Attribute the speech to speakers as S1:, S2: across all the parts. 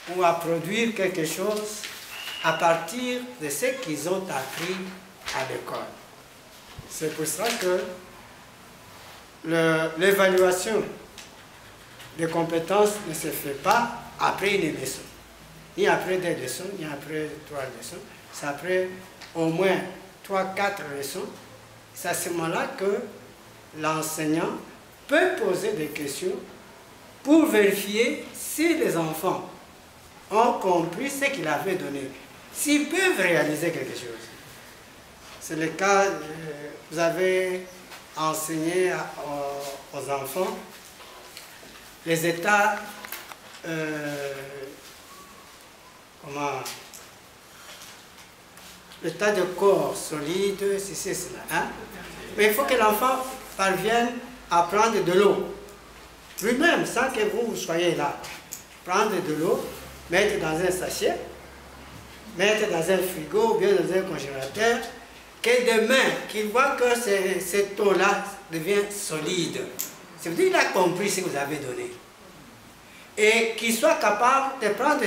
S1: ou à produire quelque chose à partir de ce qu'ils ont appris à l'école. C'est pour ça que l'évaluation des compétences ne se fait pas après une leçon. Ni après 2 leçons, ni après 3 leçons. C'est après au moins 3-4 leçons. C'est à ce moment-là que l'enseignant peut poser des questions pour vérifier si les enfants ont compris ce qu'il avait donné, s'ils peuvent réaliser quelque chose. C'est le cas, vous avez enseigné aux enfants les états, l'état de corps solide, si c'est cela. Hein? Mais il faut que l'enfant parvienne à prendre de l'eau, lui-même, sans que vous soyez là. Prendre de l'eau, mettre dans un sachet, mettre dans un frigo ou bien dans un congélateur, que demain, qu'il voit que cette eau-là devient solide. Ça veut dire qu'il a compris ce que vous avez donné. Et qu'il soit capable de prendre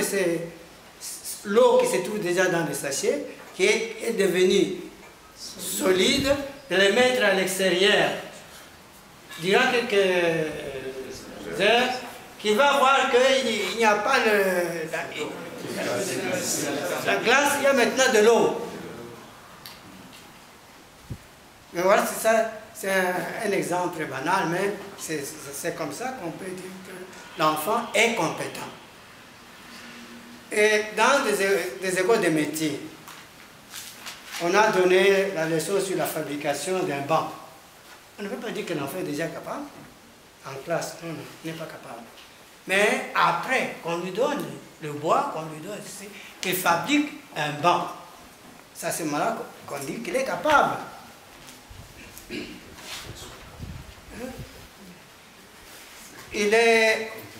S1: l'eau qui se trouve déjà dans le sachet, qui est devenue solide, de le mettre à l'extérieur. Durant quelques heures, qu'il va voir qu'il n'y a pas la glace, il y a maintenant de l'eau. Mais voilà, c'est ça, c'est un exemple banal, mais c'est comme ça qu'on peut dire que l'enfant est compétent. Et dans des écoles de métier, on a donné la leçon sur la fabrication d'un banc. On ne peut pas dire que l'enfant est déjà capable. En classe, non, il n'est pas capable. Mais après, qu'on lui donne le bois, qu'on lui donne, qu'il fabrique un banc. C'est à ce moment-là qu'on dit qu'il est capable.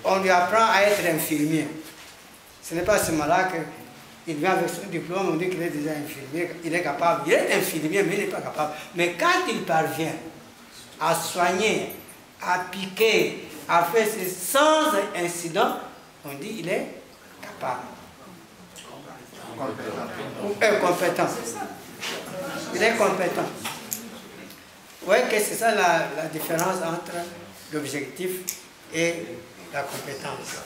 S1: On lui apprend à être infirmier. Ce n'est pas à ce moment-là qu'il vient avec son diplôme, on dit qu'il est déjà infirmier, il est capable. Il est infirmier, mais il n'est pas capable. Mais quand il parvient à soigner, à piquer, à faire sans incident, on dit qu'il est capable. Compétent. Il est compétent. Vous voyez que c'est ça la différence entre l'objectif et la compétence.